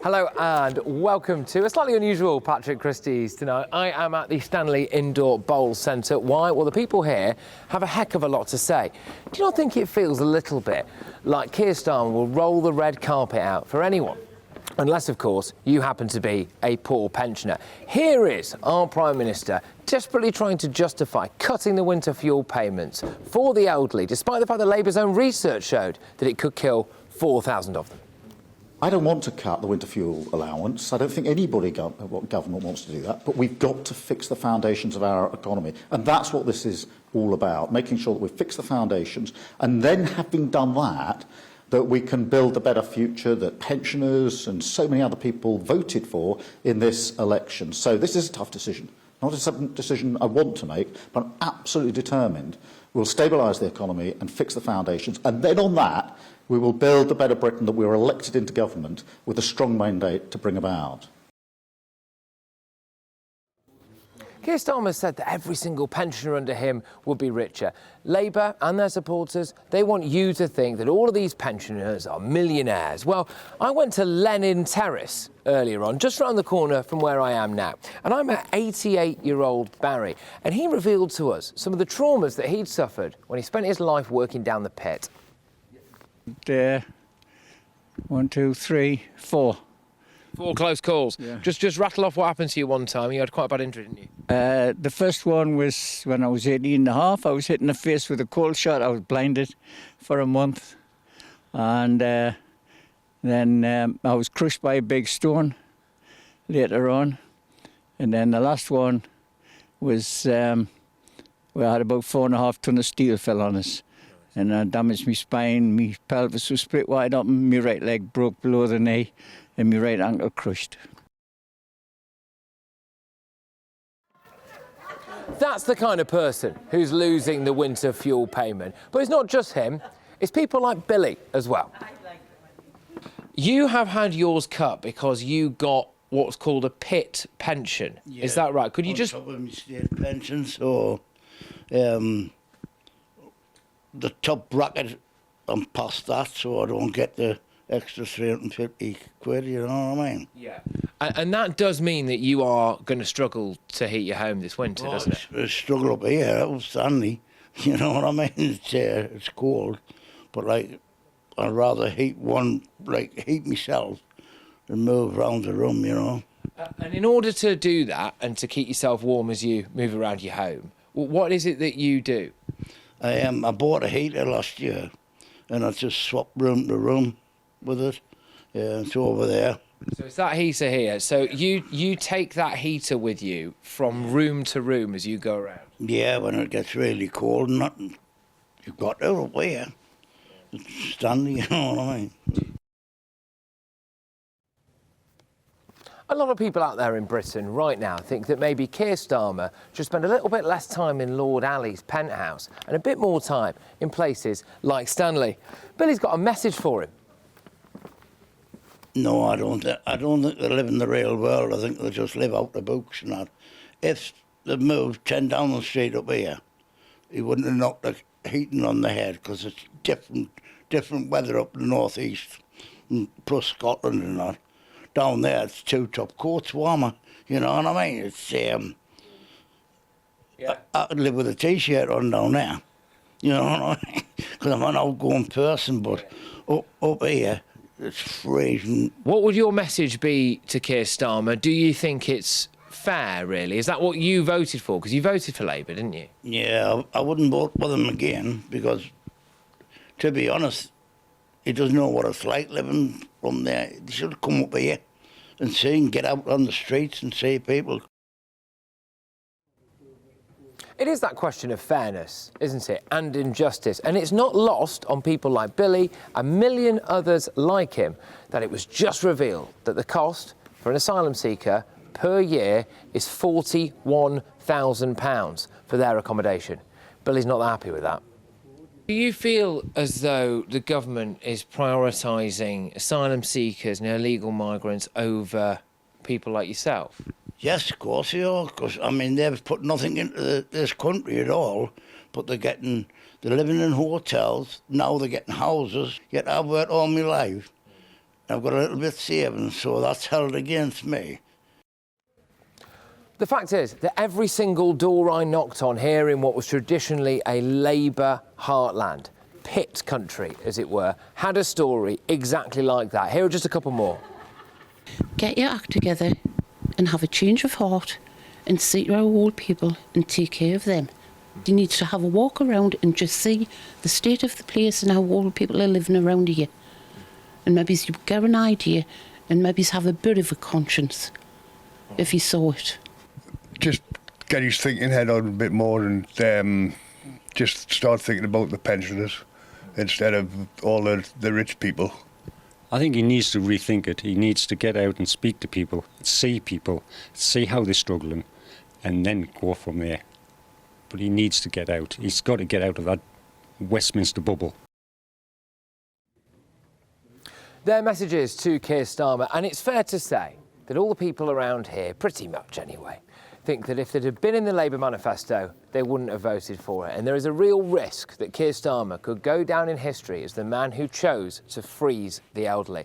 Hello and welcome to a slightly unusual Patrick Christys tonight. I am at the Stanley Indoor Bowl Centre. Why? Well, the people here have a heck of a lot to say. Do you not think it feels a little bit like Keir Starmer will roll the red carpet out for anyone? Unless, of course, you happen to be a poor pensioner. Here is our Prime Minister desperately trying to justify cutting the winter fuel payments for the elderly, despite the fact that Labour's own research showed that it could kill 4,000 of them. I don't want to cut the winter fuel allowance. I don't think anybody government wants to do that. But we've got to fix the foundations of our economy. And that's what this is all about, making sure that we fix the foundations. And then, having done that, that we can build a better future that pensioners and so many other people voted for in this election. So this is a tough decision. Not a decision I want to make, but I'm absolutely determined. We'll stabilise the economy and fix the foundations. And then on that, we will build the better Britain that we were elected into government with a strong mandate to bring about. Keir Starmer said that every single pensioner under him would be richer. Labour and their supporters, they want you to think that all of these pensioners are millionaires. Well, I went to Lenin Terrace earlier on, just round the corner from where I am now. And I met 88-year-old Barry, and he revealed to us some of the traumas that he'd suffered when he spent his life working down the pit. 1, 2, 3, 4. 4 close calls. Yeah. Just rattle off what happened to you one time. You had quite a bad injury, didn't you? The first one was when I was 18 and a half. I was hit in the face with a cold shot. I was blinded for a month. And then I was crushed by a big stone later on. And then the last one was where I had about 4.5 tons of steel fell on us. And I damaged my spine, my pelvis was split wide open, my right leg broke below the knee, and my right ankle crushed. That's the kind of person who's losing the winter fuel payment. But it's not just him, it's people like Billy as well. You have had yours cut because you got what's called a pit pension. Yeah, is that right? Could you just... On top of my state pension, so the top bracket, I'm past that, so I don't get the extra 350 quid, you know what I mean? Yeah. And that does mean that you are going to struggle to heat your home this winter, doesn't it? It's a struggle up here, outstanding, you know what I mean? It's cold, but like, I'd rather heat myself than move around the room, you know? And in order to do that and to keep yourself warm as you move around your home, what is it that you do? I bought a heater last year, and I just swapped room to room with it. Yeah, it's over there. So it's that heater here. So you take that heater with you from room to room as you go around? Yeah, when it gets really cold and nothing, you've got to up here. It's standing, you know what I mean? A lot of people out there in Britain right now think that maybe Keir Starmer should spend a little bit less time in Lord Alley's penthouse and a bit more time in places like Stanley. Billy's got a message for him. No, I don't think they live in the real world. I think they just live out the books and that. If they moved 10 down the street up here, he wouldn't have knocked the heating on the head, because it's different weather up the northeast, plus Scotland and that. Down there, it's 2 top coats warmer. You know what I mean? It's yeah. I could live with a t-shirt on down there. You know what I mean? Because I'm an outgoing person, but up here, it's freezing. What would your message be to Keir Starmer? Do you think it's fair, really? Is that what you voted for? Because you voted for Labour, didn't you? Yeah, I wouldn't vote for them again, because, to be honest, he doesn't know what it's like living from there. He should come up here and see and get out on the streets and see people. It is that question of fairness, isn't it, and injustice. And it's not lost on people like Billy, a million others like him, that it was just revealed that the cost for an asylum seeker per year is £41,000 for their accommodation. Billy's not happy with that. Do you feel as though the government is prioritising asylum seekers and illegal migrants over people like yourself? Yes, of course they are, because, I mean, they've put nothing into this country at all, but they're living in hotels, now they're getting houses, yet I've worked all my life, I've got a little bit savings, so that's held against me. The fact is that every single door I knocked on here in what was traditionally a Labour heartland, pit country as it were, had a story exactly like that. Here are just a couple more. Get your act together and have a change of heart and see our old people and take care of them. You need to have a walk around and just see the state of the place and how old people are living around here. And maybe you get an idea and maybe have a bit of a conscience if you saw it. Just get his thinking head on a bit more and just start thinking about the pensioners instead of all the rich people. I think he needs to rethink it. He needs to get out and speak to people, see how they're struggling, and then go from there. But he needs to get out. He's got to get out of that Westminster bubble. Their messages to Keir Starmer, and it's fair to say that all the people around here, pretty much anyway, think that if it had been in the Labour manifesto, they wouldn't have voted for it. And there is a real risk that Keir Starmer could go down in history as the man who chose to freeze the elderly.